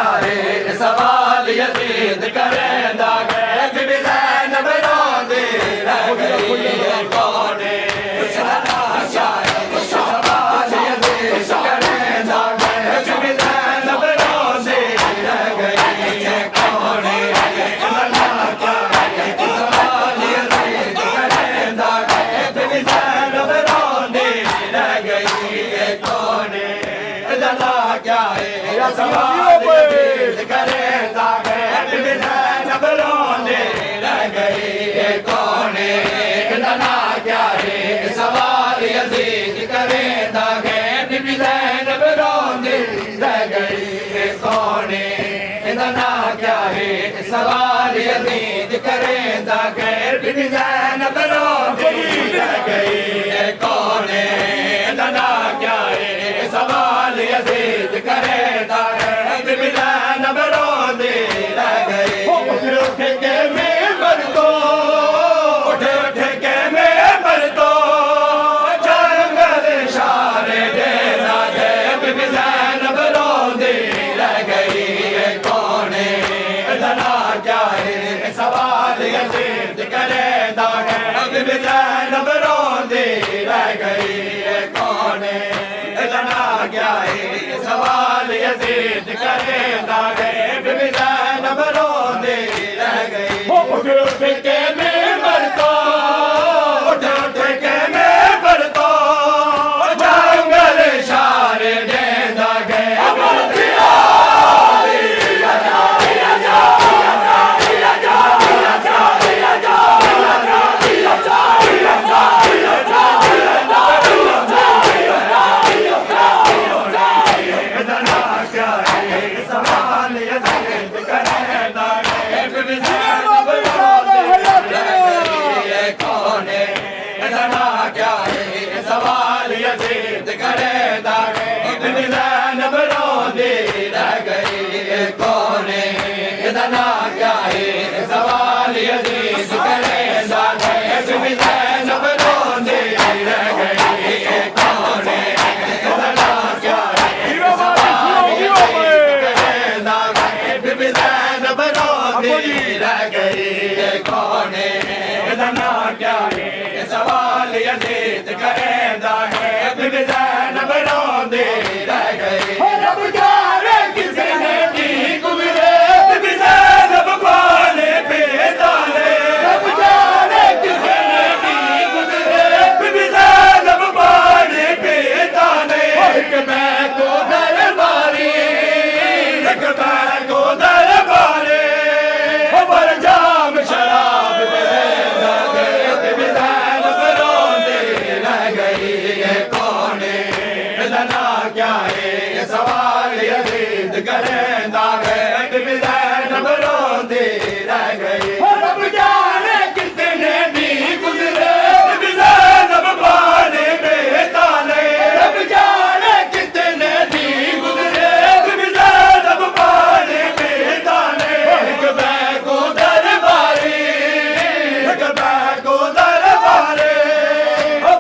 क्या है सवाल यजीद करेंदा गए बीबी ज़ैनब रोंदी रह गई कौन है क्या है सवाल यजीद करेंदा गए बीबी ज़ैनब रोंदी रह गई कौन है क्या है सवाल यजीद करेंदा गए बीबी ज़ैनब रोंदी रह गई कौन है क्या है सवाल यजीद करेंदा गए बीबी ज़ैनब रोंदी रह गई कौन है क्या है सवाल यजीद करेंदा गए बीबी ज़ैनब रोंदी रह गई कौन है क्या है सवाल यजीद करेंदा गए बीबी ज़ैनब रोंदी रह गई कौन है क्या है सवाल यजीद करेंदा गए बीबी ज़ैनब रोंदी रह गई उठ के मेंबर को उठ के मेंबर को जंगल इशारे देना गए बीबी ज़ैनब रोंदी रह गई कौन है क्या है सवाल यजीद करेंदा गए बीबी ज़ैनब रोंदी रह गई कौन है क्या है सवाल यजीद करेंदा गए बीबी ज़ैनब रोंदी रह गई उठ के मेंबर को उठ के मेंबर को जंगल इशारे देंदा गए सवाल यजीद करेंदा गए बीबी ज़ैनब रोंदी रह गई कौन है क्या है सवाल यजीद करेंदा गए बीबी ज़ैनब रोंदी रह गई कौन है क्या है सवाल यजीद करेंदा गए बीबी ज़ैनब रोंदी रह गई कौन है क्या है सवाल यजीद करेंदा है बीबी ज़ैनब रोंदी रह गई रब जाने किसने की गुज़रे बीबी ज़ैनब पाले बेताले रब जाने किसने की गुज़रे बीबी ज़ैनब पाले बेताले एक मैं को दरबारी एक मैं को दरबारी पर जाम शराब देना गए बीबी ज़ैनब रोंदी रह गई कौन है क्या है सवाल यजीद करेंदा गए बीबी ज़ैनब रोंदी रह गई रब जाने कितने दी गुज़रे बीबी ज़ैनब पाले बेताले रब जाने कितने दी गुज़रे बीबी ज़ैनब पाले बेताले एक मैं को दरबारी एक मैं को दरबारी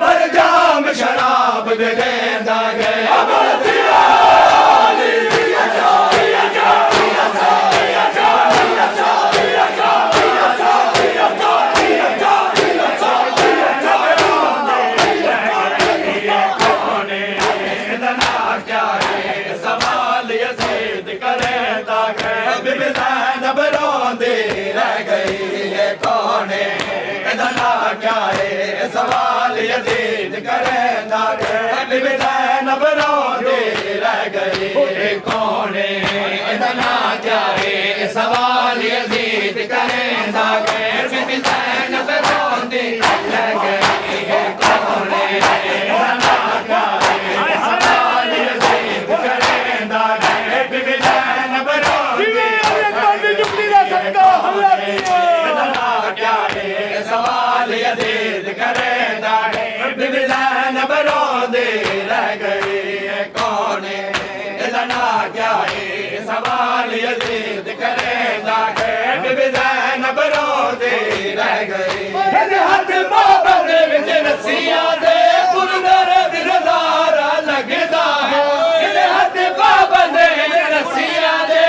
भर जाम शराब देंदा गए सवाल यजीद करेंदा गए बीबी ज़ैनब रोंदी रह गई कौन है क्या है सवाल यजीद करेंदा गए बीबी ज़ैनब रोंदी रह गई कौन है क्या है सवाल यजीद करेंदा गए बीबी ज़ैनब रोंदी रह गई कौन है क्या है सवाल यजीद करेंदा गए बीबी ज़ैनब रोंदी क्या है सवाल यजीद करेंदा गए बीबी ज़ैनब रोंदी रह गई कौन क्या है सवाल यजीद करेंदा गए बीबी ज़ैनब रोंदी रह गई हाथ बाबा विच रस्सियां दे गुरदर्द नज़ारा लगदा है हाथ बाबा रस्सियां दे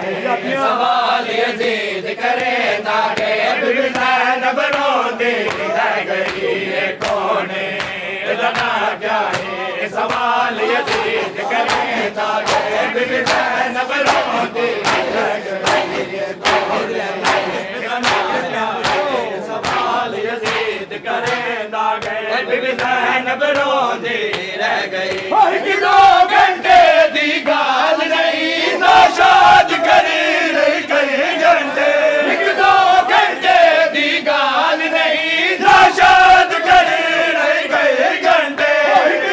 है सवाल यजीद करेंदा है बीबी ज़ैनब रोंदी रह गई है कौन इतना क्या है सवाल यजीद करेंदा है बीबी ज़ैनब रोंदी रह गई है कौन इतना क्या है सवाल यजीद करेंदा है बीबी ज़ैनब रोंदी रह गई कि 2 घंटे दी गाल नहीं नाशाद करी रही कई घंटे 2 घंटे दी गाल नहीं नाशाद करी रही कई घंटे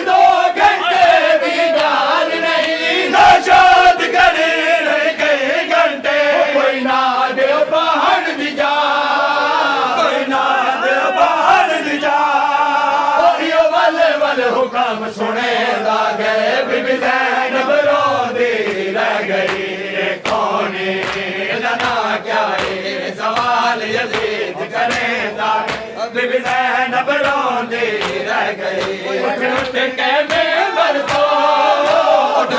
2 घंटे दी गाल नहीं नाशाद करी रही कई घंटे कोई ना दे बाहर दी जा कोई ना दे बाहर दी जा यो वल वल हुक्म सुने लागे बीबी ज़ैनब रोंदी रह गई कौन इतना क्या है सवाल यजीद करेंदा बीबी ज़ैनब रोंदी रह गई उठ उठ के मेंबर को उठ